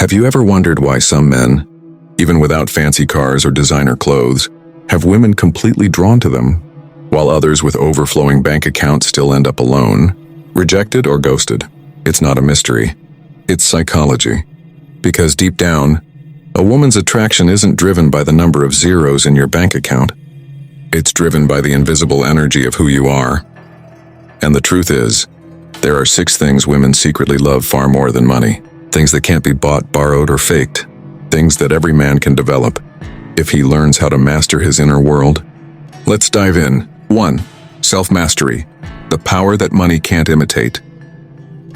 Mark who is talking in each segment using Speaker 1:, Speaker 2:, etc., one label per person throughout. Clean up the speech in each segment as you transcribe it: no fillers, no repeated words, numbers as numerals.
Speaker 1: Have you ever wondered why some men, even without fancy cars or designer clothes, have women completely drawn to them, while others with overflowing bank accounts still end up alone, rejected or ghosted? It's not a mystery. It's psychology. Because deep down, a woman's attraction isn't driven by the number of zeros in your bank account. It's driven by the invisible energy of who you are. And the truth is, there are 6 things women secretly love far more than money. Things that can't be bought, borrowed, or faked. Things that every man can develop, if he learns how to master his inner world. Let's dive in. 1. Self-mastery. The power that money can't imitate.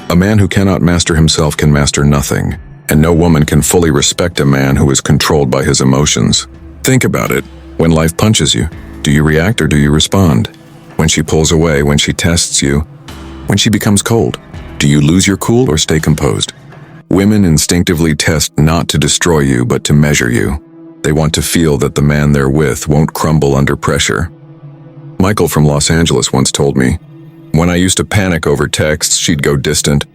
Speaker 1: A man who cannot master himself can master nothing, and no woman can fully respect a man who is controlled by his emotions. Think about it. When life punches you, do you react or do you respond? When she pulls away, when she tests you, when she becomes cold, do you lose your cool or stay composed? Women instinctively test not to destroy you, but to measure you. They want to feel that the man they're with won't crumble under pressure. Michael from Los Angeles once told me, when I used to panic over texts, she'd go distant.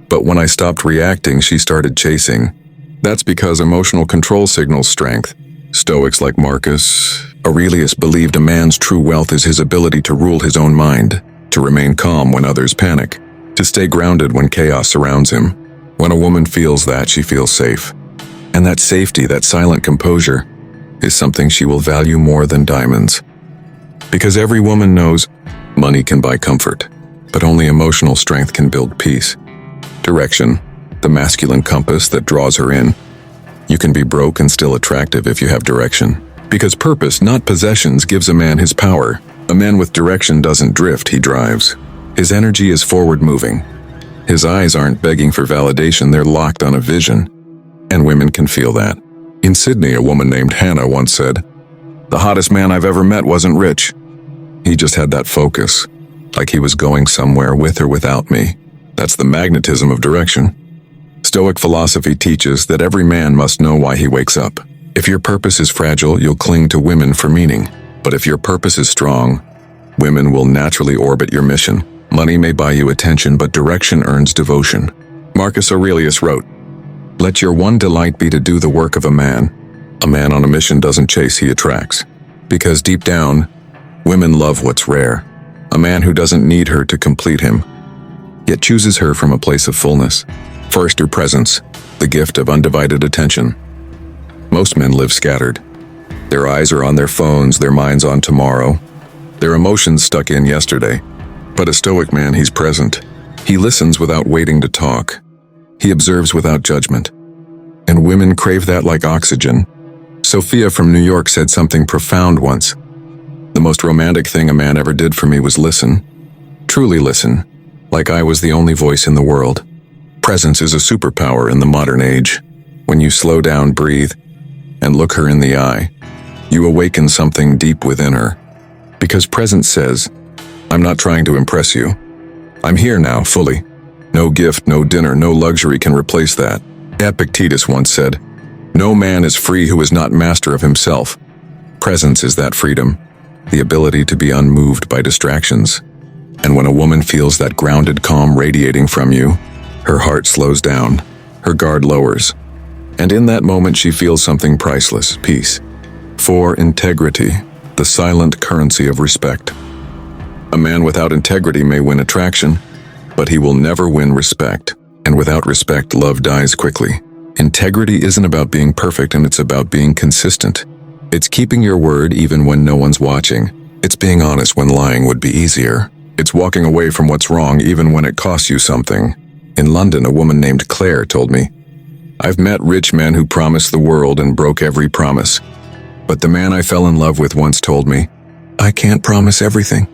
Speaker 1: But when I stopped reacting, she started chasing. That's because emotional control signals strength. Stoics like Marcus Aurelius believed a man's true wealth is his ability to rule his own mind, to remain calm when others panic, to stay grounded when chaos surrounds him. When a woman feels that, she feels safe. And that safety, that silent composure, is something she will value more than diamonds. Because every woman knows money can buy comfort, but only emotional strength can build peace. Direction, the masculine compass that draws her in. You can be broke and still attractive if you have direction. Because purpose, not possessions, gives a man his power. A man with direction doesn't drift, he drives. His energy is forward-moving. His eyes aren't begging for validation, they're locked on a vision. And women can feel that. In Sydney, a woman named Hannah once said, "The hottest man I've ever met wasn't rich. He just had that focus, like he was going somewhere with or without me." That's the magnetism of direction. Stoic philosophy teaches that every man must know why he wakes up. If your purpose is fragile, you'll cling to women for meaning. But if your purpose is strong, women will naturally orbit your mission. Money may buy you attention, but direction earns devotion. Marcus Aurelius wrote, "Let your one delight be to do the work of a man. A man on a mission doesn't chase, he attracts." Because deep down, women love what's rare. A man who doesn't need her to complete him, yet chooses her from a place of fullness. First, her presence, the gift of undivided attention. Most men live scattered. Their eyes are on their phones, their minds on tomorrow, their emotions stuck in yesterday. But a Stoic man, he's present. He listens without waiting to talk. He observes without judgment. And women crave that like oxygen. Sophia from New York said something profound once. "The most romantic thing a man ever did for me was listen. Truly listen, like I was the only voice in the world." Presence is a superpower in the modern age. When you slow down, breathe, and look her in the eye, you awaken something deep within her. Because presence says, "I'm not trying to impress you. I'm here now, fully. No gift, no dinner, no luxury can replace that." Epictetus once said, "No man is free who is not master of himself." Presence is that freedom, the ability to be unmoved by distractions. And when a woman feels that grounded calm radiating from you, her heart slows down, her guard lowers. And in that moment she feels something priceless, peace. 4. Integrity, the silent currency of respect. A man without integrity may win attraction, but he will never win respect. And without respect, love dies quickly. Integrity isn't about being perfect, and it's about being consistent. It's keeping your word even when no one's watching. It's being honest when lying would be easier. It's walking away from what's wrong even when it costs you something. In London, a woman named Claire told me, "I've met rich men who promised the world and broke every promise. But the man I fell in love with once told me, 'I can't promise everything,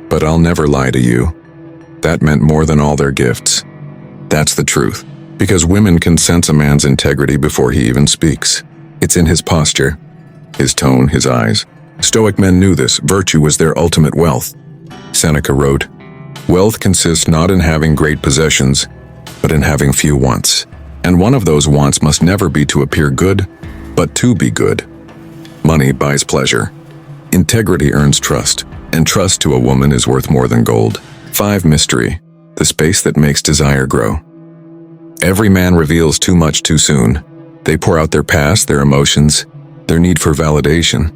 Speaker 1: but I'll never lie to you.' That meant more than all their gifts." That's the truth. Because women can sense a man's integrity before he even speaks. It's in his posture, his tone, his eyes. Stoic men knew this. Virtue was their ultimate wealth. Seneca wrote, "Wealth consists not in having great possessions, but in having few wants. And one of those wants must never be to appear good, but to be good." Money buys pleasure. Integrity earns trust, and trust to a woman is worth more than gold. 5. Mystery, the space that makes desire grow. Every man reveals too much too soon. They pour out their past, their emotions, their need for validation,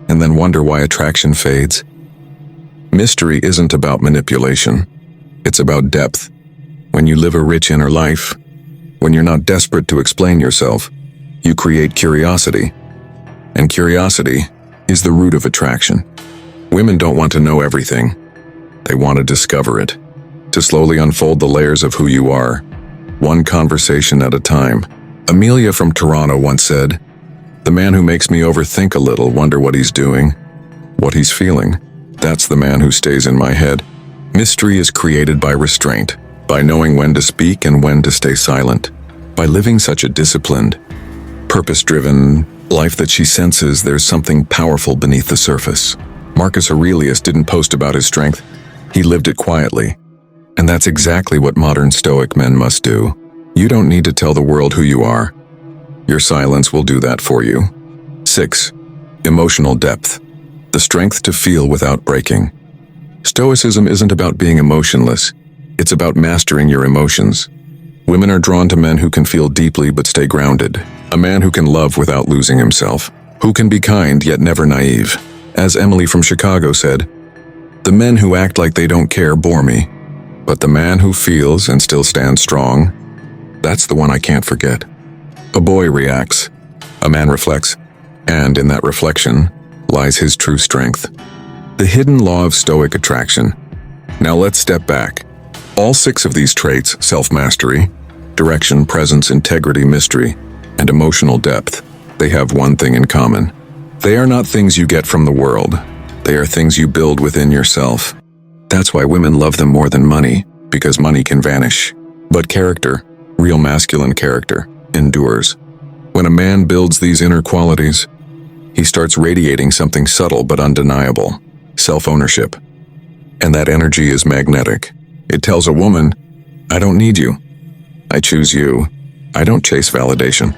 Speaker 1: and then wonder why attraction fades. Mystery isn't about manipulation. It's about depth. When you live a rich inner life, when you're not desperate to explain yourself, you create curiosity. And curiosity is the root of attraction. Women don't want to know everything. They want to discover it, to slowly unfold the layers of who you are, one conversation at a time. Amelia from Toronto once said, "The man who makes me overthink a little, wonder what he's doing, what he's feeling, that's the man who stays in my head." Mystery is created by restraint, by knowing when to speak and when to stay silent, by living such a disciplined, purpose-driven life that she senses there's something powerful beneath the surface. Marcus Aurelius didn't post about his strength, he lived it quietly. And that's exactly what modern Stoic men must do. You don't need to tell the world who you are. Your silence will do that for you. 6. Emotional depth. The strength to feel without breaking. Stoicism isn't about being emotionless. It's about mastering your emotions. Women are drawn to men who can feel deeply but stay grounded. A man who can love without losing himself. Who can be kind yet never naive. As Emily from Chicago said, "The men who act like they don't care bore me. But the man who feels and still stands strong, that's the one I can't forget." A boy reacts. A man reflects. And in that reflection lies his true strength. The hidden law of Stoic attraction. Now let's step back. All 6 of these traits, self-mastery, direction, presence, integrity, mystery, and emotional depth, they have one thing in common. They are not things you get from the world. They are things you build within yourself. That's why women love them more than money, because money can vanish. But character, real masculine character, endures. When a man builds these inner qualities, he starts radiating something subtle but undeniable. Self-ownership. And that energy is magnetic. It tells a woman, "I don't need you. I choose you. I don't chase validation.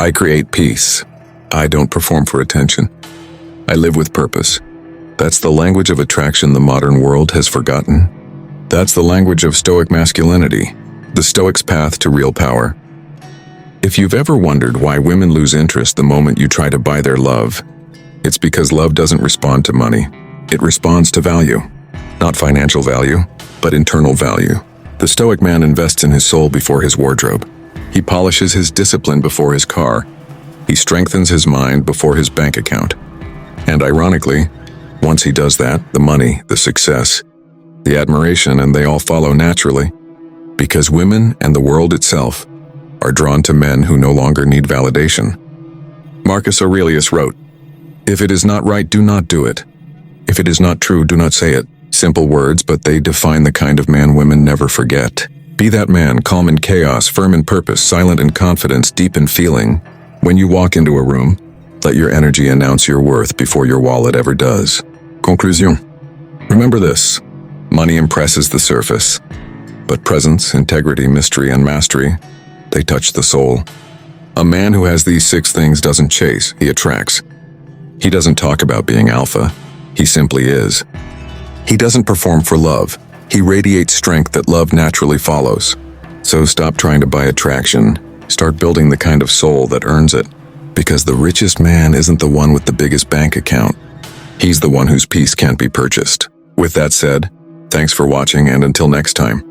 Speaker 1: I create peace. I don't perform for attention. I live with purpose." That's the language of attraction the modern world has forgotten. That's the language of Stoic masculinity, the Stoic's path to real power. If you've ever wondered why women lose interest the moment you try to buy their love, it's because love doesn't respond to money. It responds to value. Not financial value, but internal value. The Stoic man invests in his soul before his wardrobe. He polishes his discipline before his car. He strengthens his mind before his bank account. And ironically, once he does that, the money, the success, the admiration, and they all follow naturally, because women and the world itself are drawn to men who no longer need validation. Marcus Aurelius wrote, "If it is not right, do not do it. If it is not true, do not say it." Simple words, but they define the kind of man women never forget. Be that man, calm in chaos, firm in purpose, silent in confidence, deep in feeling. When you walk into a room, let your energy announce your worth before your wallet ever does. Conclusion. Remember this. Money impresses the surface, but presence, integrity, mystery, and mastery, they touch the soul. A man who has these 6 things doesn't chase, he attracts. He doesn't talk about being alpha, he simply is. He doesn't perform for love, he radiates strength that love naturally follows. So stop trying to buy attraction, start building the kind of soul that earns it. Because the richest man isn't the one with the biggest bank account, he's the one whose peace can't be purchased. With that said, thanks for watching, and until next time.